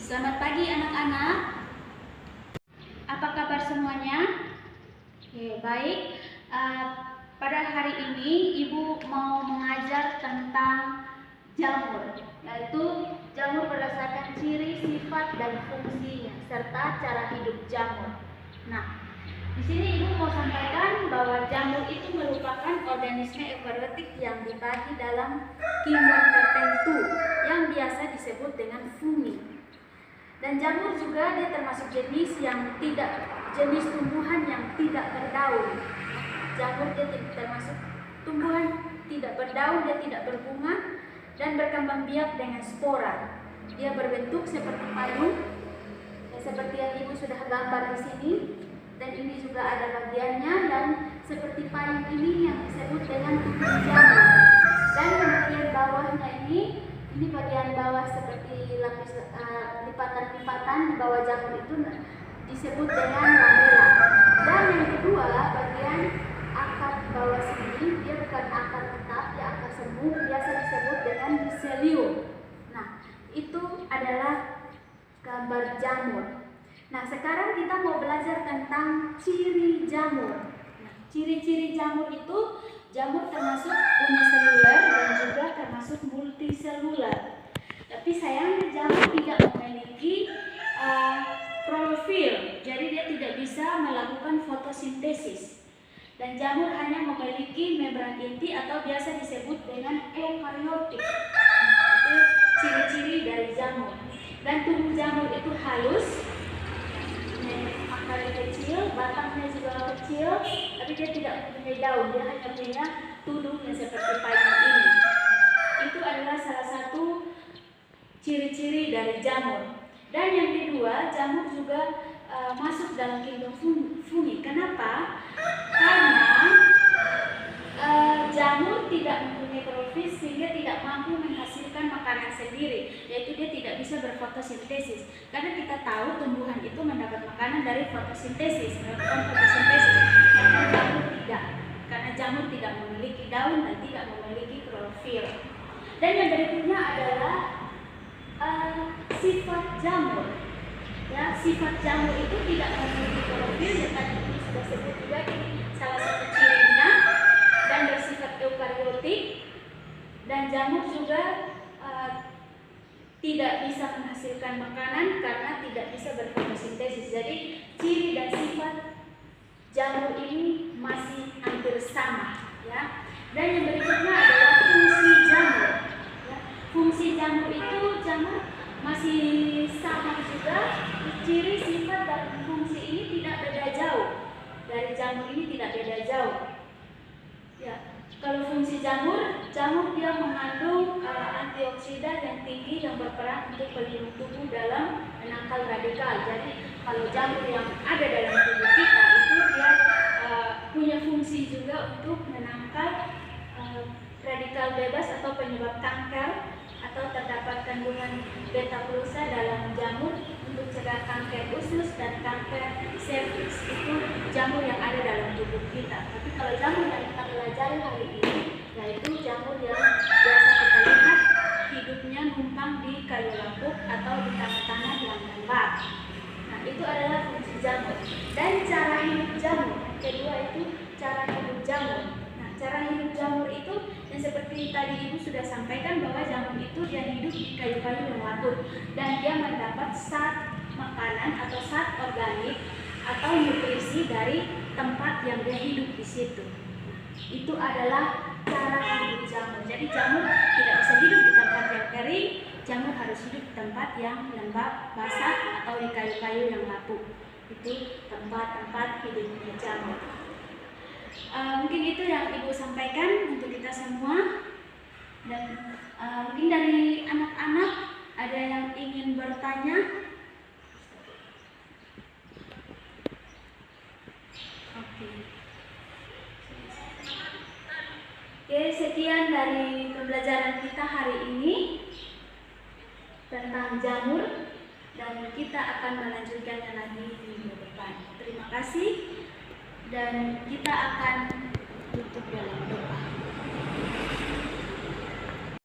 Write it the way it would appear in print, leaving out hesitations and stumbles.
Selamat pagi anak-anak. Apa kabar semuanya? Oke, baik. Pada hari ini Ibu mau mengajar tentang jamur, yaitu jamur berdasarkan ciri, sifat, dan fungsinya serta cara hidup jamur. Nah, di sini Ibu mau sampaikan bahwa jamur itu merupakan organisme eukariotik yang dibagi dalam keyword tertentu yang biasa disebut dengan fungi. Dan jamur juga dia termasuk jenis tumbuhan yang tidak berdaun. Jamur dia termasuk tumbuhan tidak berdaun, dia tidak berbunga dan berkembang biak dengan spora. Dia berbentuk seperti payung, seperti yang Ibu sudah gambar di sini. Dan ini juga ada bagiannya, dan seperti payung ini yang disebut dengan tubuh jamur. Dan bagian bawahnya ini bagian bawah seperti lapis lipatan-lipatan di bawah jamur itu disebut dengan lamela. Dan yang kedua, bagian akar bawah sini, dia bukan akar tetap, dia akar semu, biasa disebut dengan miselium. Nah, itu adalah gambar jamur. Nah, sekarang kita mau belajar tentang ciri jamur. Nah, ciri-ciri jamur itu, jamur termasuk uniseluler dan juga termasuk multiseluler. Tapi sayangnya jamur tidak memiliki klorofil, jadi dia tidak bisa melakukan fotosintesis. Dan jamur hanya memiliki membran inti atau biasa disebut dengan eukariotik. Itu ciri-ciri dari jamur. Dan tubuh jamur itu halus, akarnya kecil, batangnya juga kecil, tapi dia tidak mempunyai daun, dia hanya punya tudung yang seperti payung ini. Itu adalah salah satu ciri-ciri dari jamur. Dan yang kedua, jamur juga masuk dalam kingdom fungi. Kenapa? Karena jamur tidak mempunyai klorofil sehingga tidak mampu menghasilkan makanan sendiri, yaitu dia tidak bisa berfotosintesis. Karena kita tahu tumbuhan itu mendapat makanan dari fotosintesis, melakukan fotosintesis. Karena jamur tidak, karena jamur tidak memiliki daun dan tidak memiliki klorofil. Dan yang berikutnya adalah sifat jamur. Ya, sifat jamur itu tidak memiliki klorofil, yang tadi ini sudah sebut juga, ini salah satu cirinya, dan bersifat eukariotik. Dan jamur juga tidak bisa menghasilkan makanan karena tidak bisa berfotosintesis. Jadi ciri dan sifat jamur ini masih hampir sama, ya. Dan yang berikutnya adalah fungsi jamur. Ya. Fungsi jamur itu jamur masih sama juga. Ciri, sifat, dan fungsi ini tidak beda jauh. Dari jamur ini tidak beda jauh. Ya. Kalau fungsi jamur dia mengandung antioksidan yang tinggi yang berperan untuk pelindung tubuh dalam menangkal radikal. Jadi kalau jamur yang ada dalam tubuh kita itu dia punya fungsi juga untuk menangkal radikal bebas atau penyebab kanker, atau terdapat kandungan beta pulsa dalam jamur untuk cegah kanker usus dan kanker serviks. Itu jamur yang ada dalam tubuh kita. Tapi kalau jamur yang kita pelajari hari ini, yaitu jamur yang biasa kita lihat hidupnya numpang di kayu lapuk atau di tanah-tanah yang lembab. Nah, itu adalah fungsi jamur. Dan cara hidup jamur, kedua itu cara hidup jamur. Nah, cara hidup jamur itu yang seperti tadi Ibu sudah sampaikan, bahwa jamur itu dia hidup di kayu-kayu yang lapuk dan dia mendapat zat makanan atau zat organik atau nutrisi dari tempat yang dia hidup di situ. Itu adalah cara hidup jamur. Jadi jamur tidak bisa hidup di tempat yang kering, jamur harus hidup di tempat yang lembab, basah, atau di kayu-kayu yang lapuk. Itu tempat-tempat hidupnya jamur. Mungkin itu yang Ibu sampaikan untuk kita semua. Dan mungkin dari anak-anak ada yang ingin bertanya? Oke, sekian dari pembelajaran kita hari ini tentang jamur, dan kita akan melanjutkannya lagi minggu depan. Terima kasih, dan kita akan tutup dalam doa.